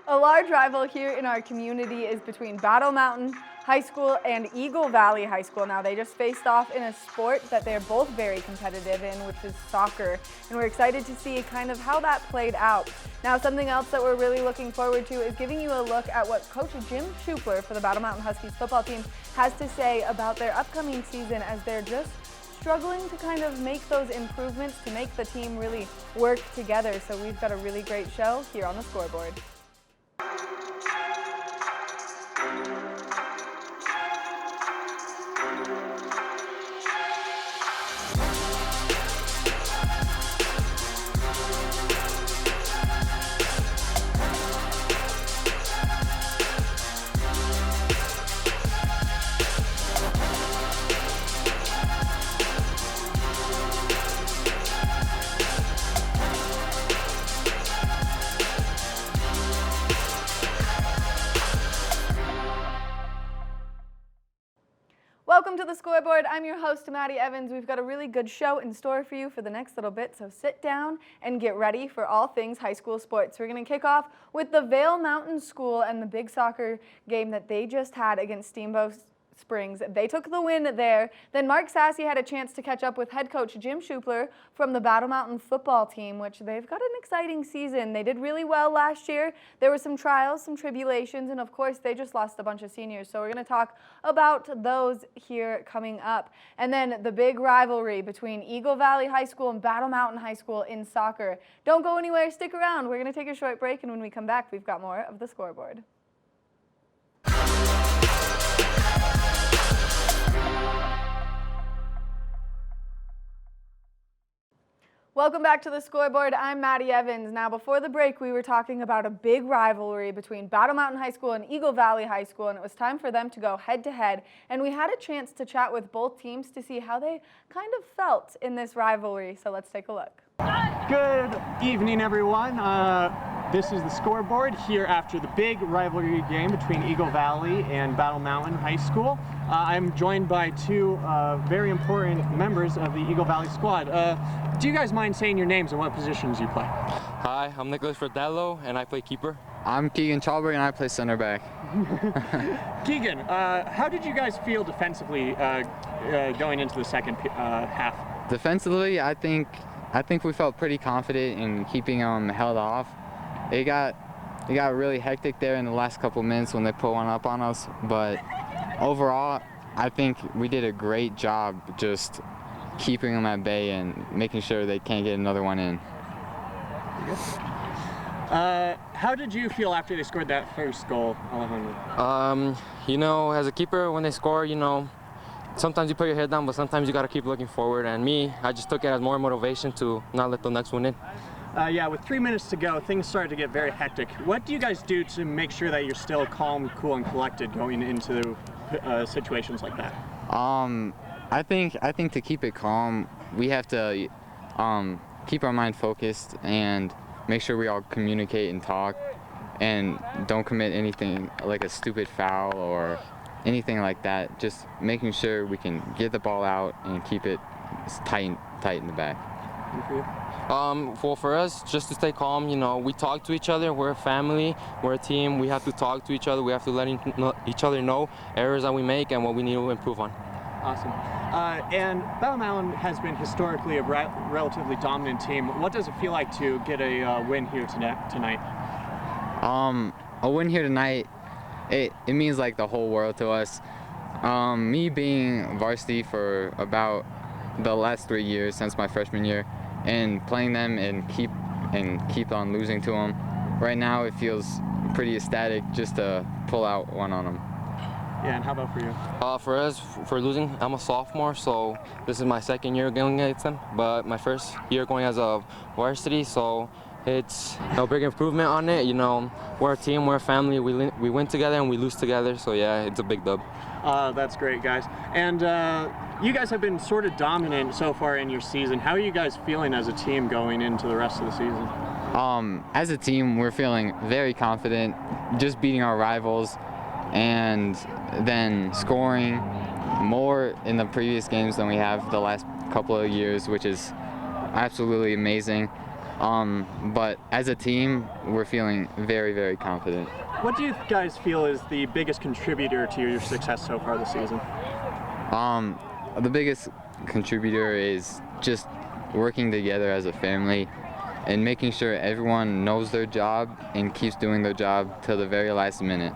A large rival here in our community is between Battle Mountain High School and Eagle Valley High School. Now, they just faced off in a sport that they're both very competitive in, which is soccer, and we're excited to see kind of how that played out. Now, something else that we're really looking forward to is giving you a look at what Coach Jim Schupler for the Battle Mountain Huskies football team has to say about their upcoming season, as they're just struggling to kind of make those improvements to make the team really work together. So we've got a really great show here on the Scoreboard. Welcome to the Scoreboard. I'm your host, Maddie Evans. We've got a really good show in store for you for the next little bit, so sit down and get ready for all things high school sports. We're going to kick off with the Vail Mountain School and the big soccer game that they just had against Steamboat Springs. They took the win there. Then Mark Sassy had a chance to catch up with head coach Jim Schupler from the Battle Mountain football team, which they've got an exciting season. They did really well last year. There were some trials, some tribulations, and of course they just lost a bunch of seniors. So we're going to talk about those here coming up. And then the big rivalry between Eagle Valley High School and Battle Mountain High School in soccer. Don't go anywhere, stick around. We're going to take a short break, and when we come back, we've got more of the Scoreboard. Welcome back to the Scoreboard. I'm Maddie Evans. Now, before the break, we were talking about a big rivalry between Battle Mountain High School and Eagle Valley High School, and it was time for them to go head-to-head. And we had a chance to chat with both teams to see how they kind of felt in this rivalry. So let's take a look. Good evening, everyone. This is the Scoreboard here after the big rivalry game between Eagle Valley and Battle Mountain High School. I'm joined by two very important members of the Eagle Valley squad. Do you guys mind saying your names and what positions you play? Hi, I'm Nicholas Verdello, and I play keeper. I'm Keegan Chalberg, and I play center back. Keegan, how did you guys feel defensively going into the second half? Defensively, I think we felt pretty confident in keeping them held off. It got really hectic there in the last couple minutes when they put one up on us, but overall, I think we did a great job just keeping them at bay and making sure they can't get another one in. How did you feel after they scored that first goal, Alejandro? You know, as a keeper, when they score, you know, sometimes you put your head down, but sometimes you got to keep looking forward. And me, I just took it as more motivation to not let the next one in. Yeah, with 3 minutes to go, things started to get very hectic. What do you guys do to make sure that you're still calm, cool, and collected going into situations like that? I think to keep it calm, we have to keep our mind focused and make sure we all communicate and talk, and don't commit anything like a stupid foul or anything like that. Just making sure we can get the ball out and keep it tight in the back. And for you? Well, for us, just to stay calm, you know, we talk to each other. We're a family, we're a team. We have to talk to each other. We have to let each other know errors that we make and what we need to improve on. Awesome. And Battle Mountain has been historically a relatively dominant team. What does it feel like to get a win here tonight? A win here tonight, it means like the whole world to us. Me being varsity for about the last 3 years since my freshman year, and playing them and keep on losing to them, right now it feels pretty ecstatic just to pull out one on them. Yeah, and how about for you? For us, for losing, I'm a sophomore, so this is my second year going against them, but my first year going as a varsity, so it's a big improvement on it. You know, we're a team, we're a family, we win together and we lose together, so yeah, it's a big dub. That's great, guys. And you guys have been sort of dominant so far in your season. How are you guys feeling as a team going into the rest of the season? As a team, we're feeling very confident, just beating our rivals and then scoring more in the previous games than we have the last couple of years, which is absolutely amazing. But as a team, we're feeling very, very confident. What do you guys feel is the biggest contributor to your success so far this season? The biggest contributor is just working together as a family and making sure everyone knows their job and keeps doing their job till the very last minute.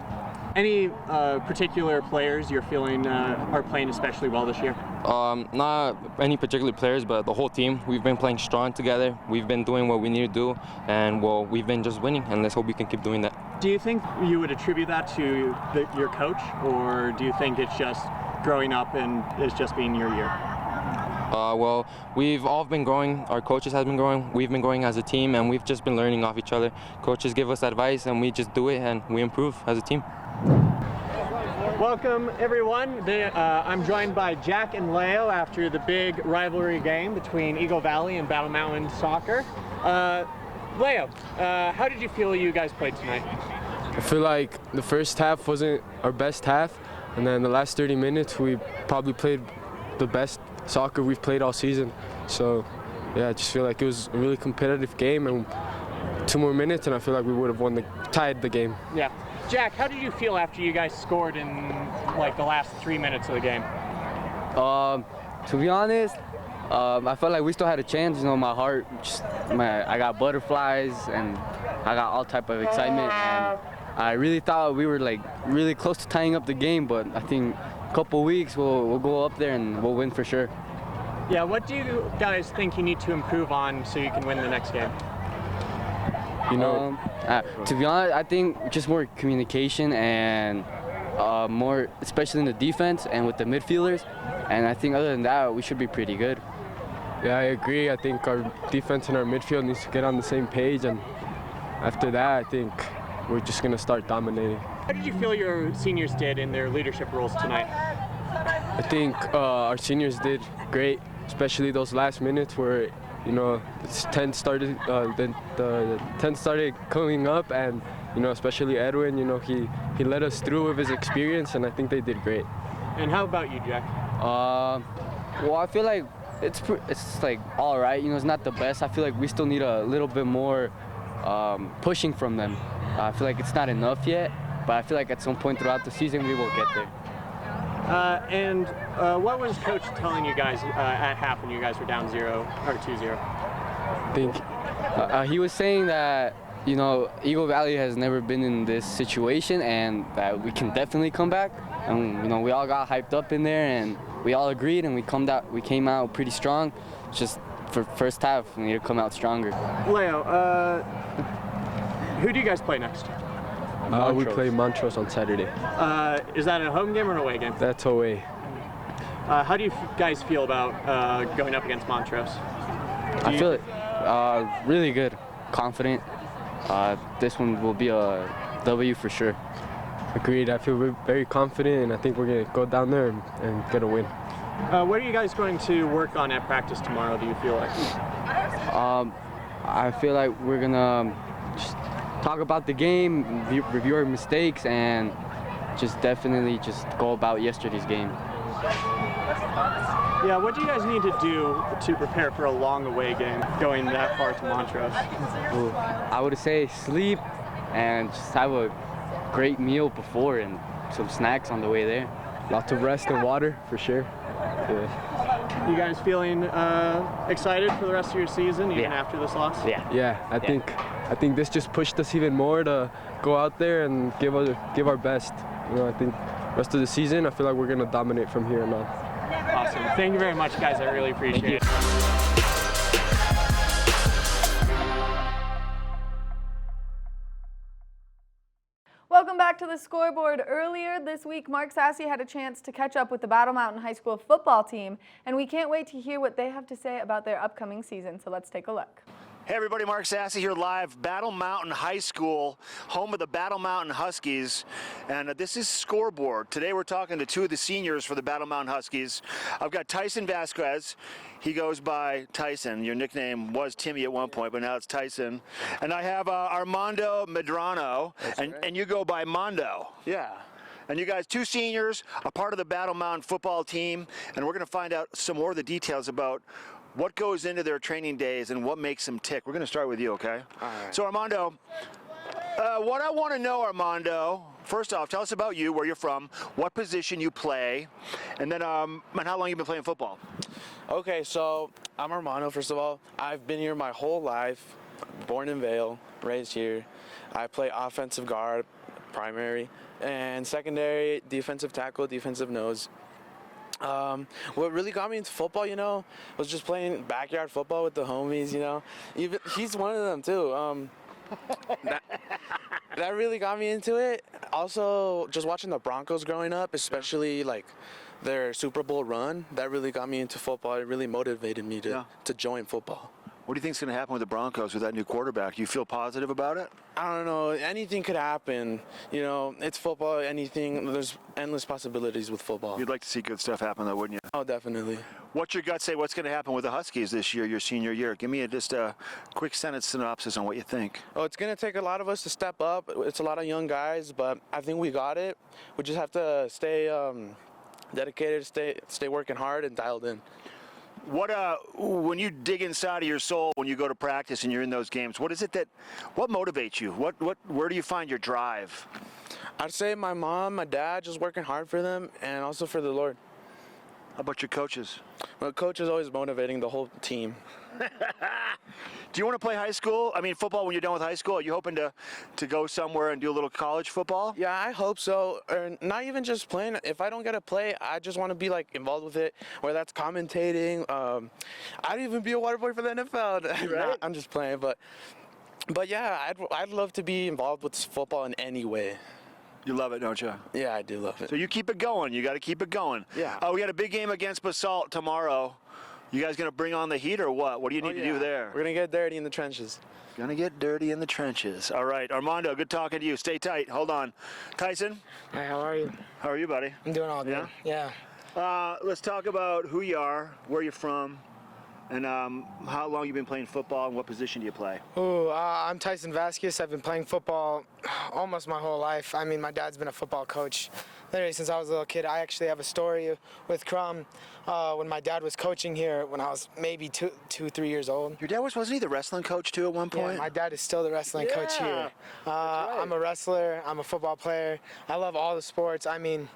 Any particular players you're feeling are playing especially well this year? Not any particular players, but the whole team. We've been playing strong together. We've been doing what we need to do, and well, we've been just winning, and let's hope we can keep doing that. Do you think you would attribute that to your coach, or do you think it's just growing up and it's just being your year? Well, we've all been growing. Our coaches have been growing. We've been growing as a team, and we've just been learning off each other. Coaches give us advice, and we just do it, and we improve as a team. Welcome, everyone. I'm joined by Jack and Leo after the big rivalry game between Eagle Valley and Battle Mountain Soccer. Leo, how did you feel you guys played tonight? I feel like the first half wasn't our best half, and then the last 30 minutes we probably played the best soccer we've played all season. So yeah, I just feel like it was a really competitive game, and 2 more minutes and I feel like we would have tied the game. Yeah. Jack, how did you feel after you guys scored in like the last 3 minutes of the game? To be honest, I felt like we still had a chance. You know, my heart, I got butterflies and I got all type of excitement. And I really thought we were like really close to tying up the game, but I think a couple weeks we'll go up there and we'll win for sure. Yeah, what do you guys think you need to improve on so you can win the next game? You know, to be honest, I think just more communication and more, especially in the defense and with the midfielders. And I think other than that, we should be pretty good. yeah, I agree. I think our defense and our midfield needs to get on the same page, and after that, I think we're just gonna start dominating. How did you feel your seniors did in their leadership roles tonight? I think our seniors did great, especially those last minutes where, you know, the 10 started coming up, and you know, especially Edwin, you know, he led us through with his experience, and I think they did great. And how about you, Jack? Well, I feel like it's like all right. You know, it's not the best. I feel like we still need a little bit more pushing from them. I feel like it's not enough yet, but I feel like at some point throughout the season we will get there. And what was Coach telling you guys at half when you guys were down 0 or 2-0? I think He was saying that, you know, Eagle Valley has never been in this situation and that we can definitely come back. And, you know, we all got hyped up in there and we all agreed and we came out pretty strong. Just for first half, we need to come out stronger. Leo, who do you guys play next? we play Montrose on Saturday. Is that a home game or an away game? That's away. How do you guys feel about going up against Montrose? I feel it really good, confident. This one will be a W for sure. Agreed. I feel very confident, and I think we're gonna go down there and get a win. What are you guys going to work on at practice tomorrow, do you feel like? I feel like we're gonna just talk about the game, review our mistakes, and just definitely just go about yesterday's game. Yeah, what do you guys need to do to prepare for a long away game going that far to Montrose? I would say sleep and just have a great meal before and some snacks on the way there. Lots of rest and water for sure. Yeah. You guys feeling excited for the rest of your season, even after this loss? Yeah. I think this just pushed us even more to go out there and give our best. You know, I think rest of the season, I feel like we're gonna dominate from here on out. Awesome. Thank you very much, guys. I really appreciate it. Welcome back to the Scoreboard. Earlier this week, Mark Sassy had a chance to catch up with the Battle Mountain High School football team, and we can't wait to hear what they have to say about their upcoming season, so let's take a look. Hey everybody, Mark Sassy here live, Battle Mountain High School, home of the Battle Mountain Huskies, and this is Scoreboard. Today we're talking to 2 of the seniors for the Battle Mountain Huskies. I've got Tyson Vasquez. He goes by Tyson. Your nickname was Timmy at one point, but now it's Tyson. And I have Armando Medrano, and you go by Mondo. Yeah. And you guys, 2 seniors, a part of the Battle Mountain football team, and we're going to find out some more of the details about What goes into their training days and what makes them tick? We're going to start with you, okay? All right. So, Armando, what I want to know, Armando, first off, tell us about you, where you're from, what position you play, and then and how long you've been playing football. Okay, so I'm Armando, first of all. I've been here my whole life, born in Vail, raised here. I play offensive guard, primary, and secondary, defensive tackle, defensive nose. What really got me into football, was just playing backyard football with the homies, Even he's one of them too. That really got me into it. Also, just watching the Broncos growing up, especially like their Super Bowl run, that really got me into football. It really motivated me to join football. What do you think's going to happen with the Broncos with that new quarterback? You feel positive about it? I don't know. Anything could happen. It's football. Anything. There's endless possibilities with football. You'd like to see good stuff happen, though, wouldn't you? Oh, definitely. What's your gut say? What's going to happen with the Huskies this year, your senior year? Give me just a quick sentence synopsis on what you think. Oh, it's going to take a lot of us to step up. It's a lot of young guys, but I think we got it. We just have to stay dedicated, stay working hard and dialed in. When you dig inside of your soul when you go to practice and you're in those games, what motivates you? Where do you find your drive? I'd say my mom, my dad, just working hard for them and also for the Lord. How about your coaches? Well, coach is always motivating the whole team. Do you want to play high school? I mean, football when you're done with high school? Are you hoping to go somewhere and do a little college football? Yeah, I hope so. Or not even just playing. If I don't get to play, I just want to be involved with it, whether that's commentating. I'd even be a water boy for the NFL. Right? Nah, I'm just playing, but yeah, I'd love to be involved with football in any way. You love it, don't you? Yeah, I do love it. So you keep it going. You got to keep it going. Yeah. We got a big game against Basalt tomorrow. You guys going to bring on the heat or what? What do you need to do there? We're going to get dirty in the trenches. Going to get dirty in the trenches. All right. Armando, good talking to you. Stay tight. Hold on. Tyson? Hi, how are you? How are you, buddy? I'm doing all good. Yeah? Let's talk about who you are, where you're from, and how long you've been playing football and what position do you play? I'm Tyson Vasquez. I've been playing football almost my whole life. I mean, my dad's been a football coach literally since I was a little kid. I actually have a story with Crum when my dad was coaching here when I was maybe 3 years old. Your dad wasn't he the wrestling coach too at one point? Yeah, my dad is still the wrestling coach here. Right. I'm a wrestler. I'm a football player. I love all the sports. I mean,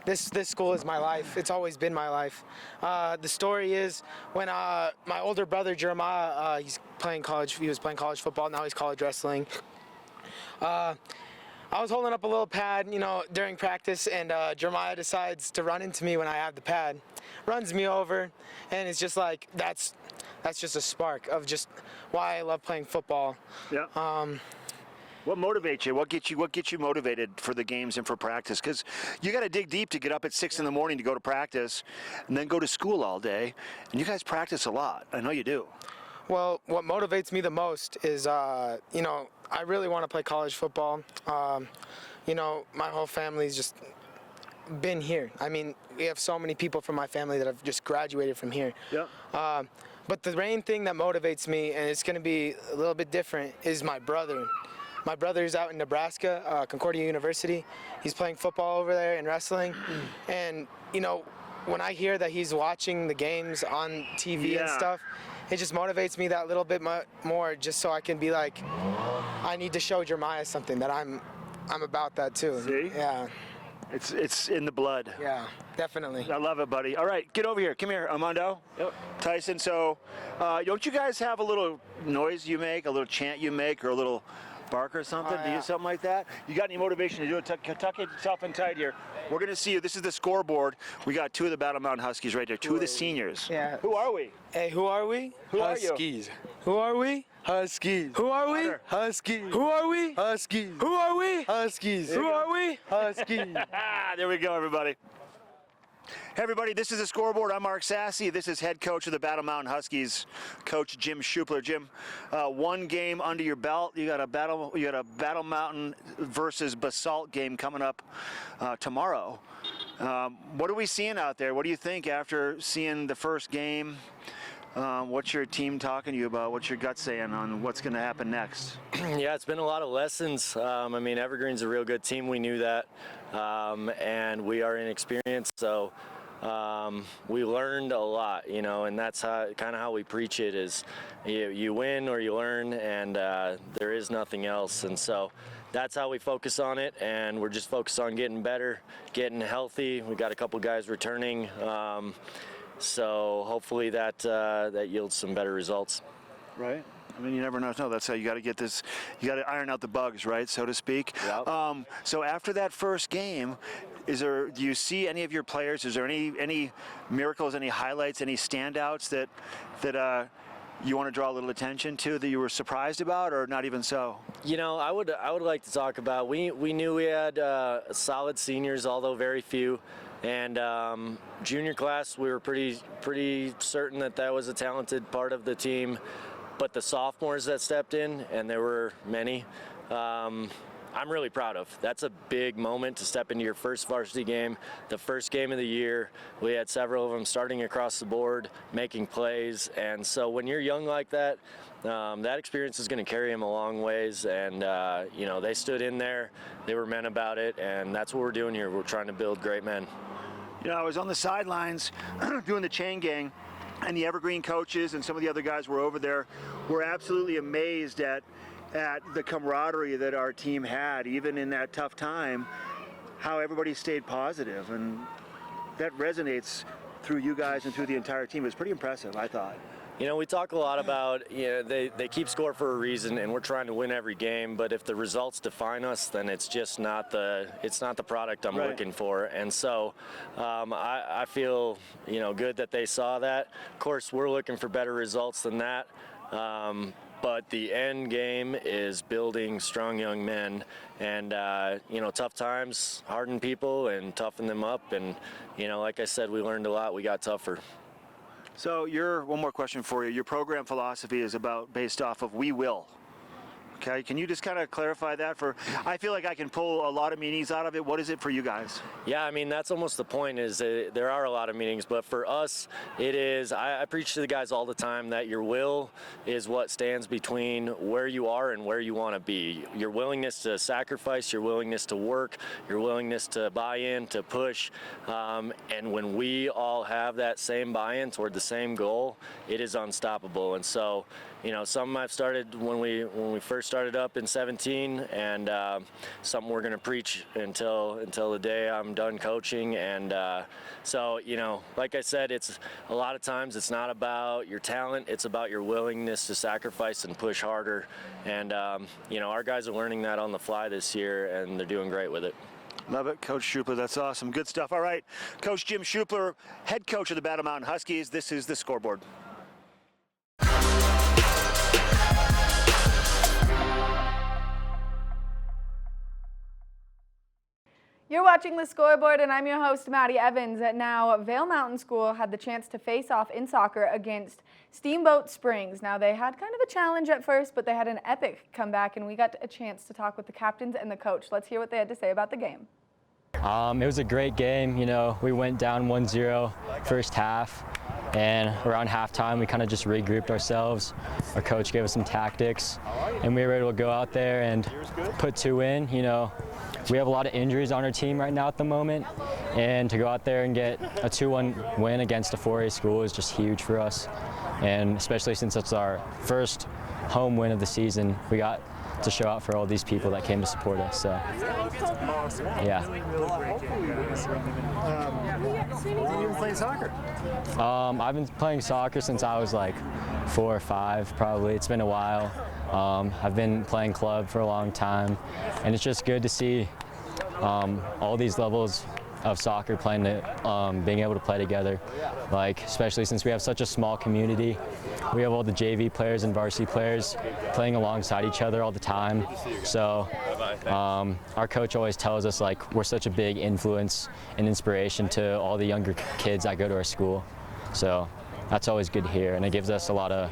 this school is my life. It's always been my life. The story is when my older brother Jeremiah, he was playing college football. Now he's college wrestling. I was holding up a little pad, during practice, and Jeremiah decides to run into me when I have the pad. Runs me over, and it's just like that's just a spark of just why I love playing football. Yeah. What motivates you? What gets you motivated for the games and for practice? Because you got to dig deep to get up at 6 in the morning to go to practice, and then go to school all day. And you guys practice a lot. I know you do. Well, what motivates me the most is, I really want to play college football. My whole family's just been here. I mean, we have so many people from my family that have just graduated from here. Yeah. But the main thing that motivates me, and it's going to be a little bit different, is my brother. My brother's out in Nebraska, Concordia University. He's playing football over there and wrestling. And, when I hear that he's watching the games on TV and stuff, it just motivates me that little bit more, just so I can be like, I need to show Jeremiah something, that I'm about that too. See? Yeah. It's in the blood. Yeah, definitely. I love it, buddy. All right, get over here. Come here, Armando. Yep. Tyson, so don't you guys have a little noise you make, a little chant you make, or a little bark or something? Do you something like that? You got any motivation to do it? Tuck yourself in tight here. We're going to see you. This is the scoreboard. We got two of the Battle Mountain Huskies right there, two of the seniors. Yeah. Who are we? Hey, who are we? Who are you? Huskies. Who are we? Huskies. Who are we? Huskies. Who are we? Huskies. Who are we? Huskies. Who are we? Huskies. There we go, everybody. Hey everybody, this is the Scoreboard. I'm Mark Sassy. This is head coach of the Battle Mountain Huskies, Coach Jim Schupler. Jim, one game under your belt. You got a Battle Mountain versus Basalt game coming up tomorrow. What are we seeing out there? What do you think after seeing the first game? What's your team talking to you about? What's your gut saying on what's going to happen next? Yeah, it's been a lot of lessons. Evergreen's a real good team. We knew that, and we are inexperienced. So we learned a lot, you know, and that's kind of how we preach it is you win or you learn, and there is nothing else. And so that's how we focus on it, and we're just focused on getting better, getting healthy. We got a couple guys returning, so hopefully that yields some better results. Right. I mean, you never know. No, that's how you got to get this. You got to iron out the bugs, right, so to speak. Yep. So after that first game, do you see any of your players? Is there any miracles, any highlights, any standouts that you want to draw a little attention to that you were surprised about, or not even so? You know, I would like to talk about. We knew we had solid seniors, although very few. And junior class, we were pretty certain that was a talented part of the team. But the sophomores that stepped in, and there were many, I'm really proud of. That's a big moment to step into your first varsity game, the first game of the year. We had several of them starting across the board, making plays. And so when you're young like that, that experience is going to carry them a long ways. And, you know, they stood in there. They were men about it. And that's what we're doing here. We're trying to build great men. You know, I was on the sidelines doing the chain gang, and the Evergreen coaches and some of the other guys were over there. Were absolutely amazed at the camaraderie that our team had, even in that tough time, how everybody stayed positive, and that resonates through you guys and through the entire team. It was pretty impressive, I thought. You know, we talk a lot about, you know, they keep score for a reason, and we're trying to win every game. But if the results define us, then it's just not the product I'm looking for. And so I feel, you know, good that they saw that. Of course, we're looking for better results than that. But the end game is building strong young men, and you know, tough times harden people and toughen them up. And you know, like I said, we learned a lot. We got tougher. So one more question for you. Your program philosophy is based off of we will. Okay, can you just kind of clarify that? I feel like I can pull a lot of meanings out of it. What is it for you guys? Yeah, I mean, that's almost the point, is there are a lot of meanings, but for us, it is, I preach to the guys all the time that your will is what stands between where you are and where you want to be. Your willingness to sacrifice, your willingness to work, your willingness to buy in, to push, and when we all have that same buy-in toward the same goal, it is unstoppable. And so, you know, some I've started when we first started up in 17, and something we're going to preach until the day I'm done coaching. And so, you know, like I said, it's a lot of times it's not about your talent, it's about your willingness to sacrifice and push harder. And you know, our guys are learning that on the fly this year, and they're doing great with it. Love it, Coach Schupler. That's awesome. Good stuff. All right, Coach Jim Schupler, head coach of the Battle Mountain Huskies. This is the Scoreboard. You're watching The Scoreboard, and I'm your host, Maddie Evans. Now, Vail Mountain School had the chance to face off in soccer against Steamboat Springs. Now, they had kind of a challenge at first, but they had an epic comeback, and we got a chance to talk with the captains and the coach. Let's hear what they had to say about the game. It was a great game. You know, we went down 1-0 first half, and around halftime we kind of just regrouped ourselves. Our coach gave us some tactics, and we were able to go out there and put 2 in. You know, we have a lot of injuries on our team right now at the moment, and to go out there and get a 2-1 win against a 4A school is just huge for us. And especially since it's our first home win of the season, we got to show out for all these people that came to support us. So, yeah. You've been playing soccer? I've been playing soccer since I was like 4 or 5, probably. It's been a while. I've been playing club for a long time, and it's just good to see all these levels of soccer being able to play together. Like, especially since we have such a small community, we have all the JV players and varsity players playing alongside each other all the time. So our coach always tells us, like, we're such a big influence and inspiration to all the younger kids that go to our school. So that's always good to hear, and it gives us a lot of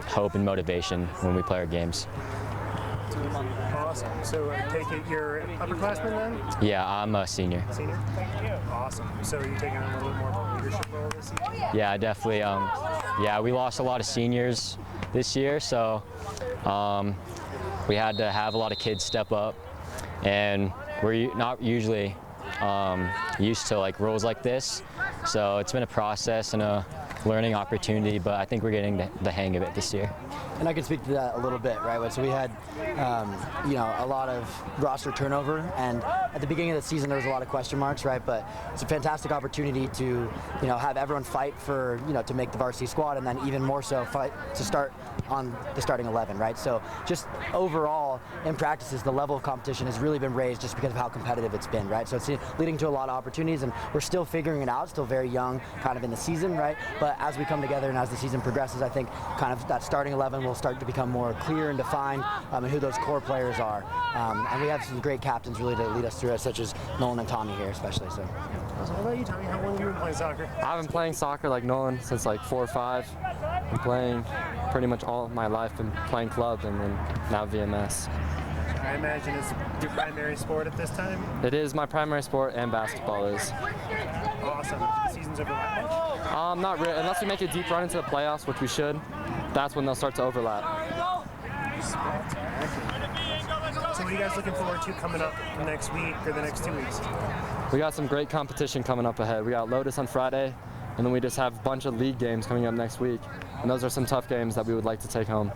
hope and motivation when we play our games. Awesome. So I take it you're upperclassman then? Yeah, I'm a senior. Senior? Awesome. So are you taking on a little more of a leadership role this season? Yeah, definitely. Yeah, we lost a lot of seniors this year, so we had to have a lot of kids step up, and we're not usually used to like rules like this. So it's been a process and a learning opportunity, but I think we're getting the hang of it this year. And I can speak to that a little bit, right? So we had, a lot of roster turnover, and at the beginning of the season there was a lot of question marks, right? But it's a fantastic opportunity to, have everyone fight for, to make the varsity squad, and then even more so fight to start on the starting 11, right? So just overall in practices, the level of competition has really been raised just because of how competitive it's been, right? So it's leading to a lot of opportunities, and we're still figuring it out, still very young kind of in the season, right? But as we come together and as the season progresses, I think kind of that starting 11 will start to become more clear and defined, and who those core players are. And we have some great captains really to lead us through it, such as Nolan and Tommy here especially. So what about you, Tommy? How long have you been playing soccer? I've been playing soccer like Nolan since like 4 or 5. Been playing pretty much all my life, been playing club and then now VMS. I imagine it's your primary sport at this time? It is my primary sport, and basketball is. Awesome. The season's overlap much? Not really, unless we make a deep run into the playoffs, which we should. That's when they'll start to overlap. So what are you guys looking forward to coming up next week or the next 2 weeks? We got some great competition coming up ahead. We got Lotus on Friday, and then we just have a bunch of league games coming up next week. And those are some tough games that we would like to take home.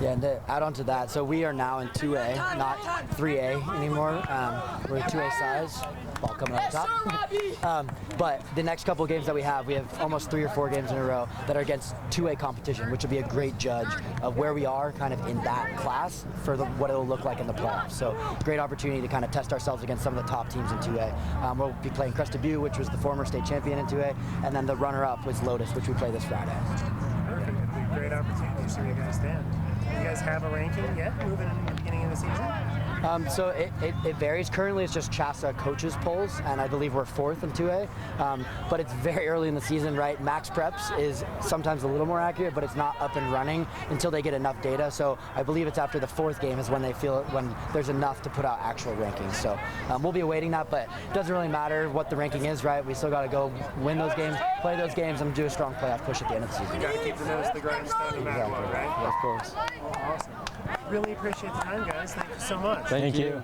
yeah, and to add on to that, so we are now in 2A, not 3A anymore. We're 2A size. Ball coming up top. But the next couple of games that we have almost 3 or 4 games in a row that are against 2A competition, which will be a great judge of where we are kind of in that class for what it'll look like in the playoffs. So great opportunity to kind of test ourselves against some of the top teams in 2A. We'll be playing Crested Butte, which was the former state champion in 2A, and then the runner-up was Lotus, which we play this Friday. Perfect. It'll be a great opportunity to see where you guys stand. Do you guys have a ranking yet moving in the beginning of the season? So it varies. Currently it's just CHASA coaches polls, and I believe we're 4th in 2A. But it's very early in the season, right? Max Preps is sometimes a little more accurate, but it's not up and running until they get enough data. So I believe it's after the 4th game is when they feel when there's enough to put out actual rankings. So we'll be awaiting that, but it doesn't really matter what the ranking is, right? We still got to go win those games, play those games, and do a strong playoff push at the end of the season. You got to keep the nose to the grindstone no matter what, right? Of course. Awesome. Really appreciate the time, guys. Thank you so much. Thank you.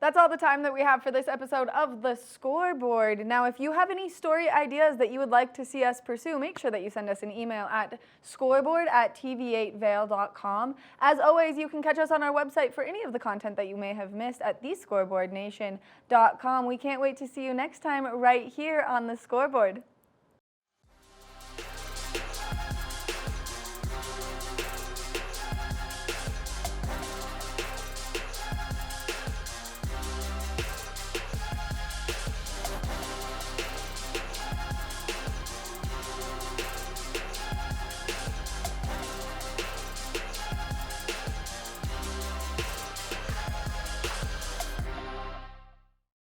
That's all the time that we have for this episode of The Scoreboard. Now, if you have any story ideas that you would like to see us pursue, make sure that you send us an email at scoreboard@tv8vail.com. As always, you can catch us on our website for any of the content that you may have missed at thescoreboardnation.com. We can't wait to see you next time right here on The Scoreboard.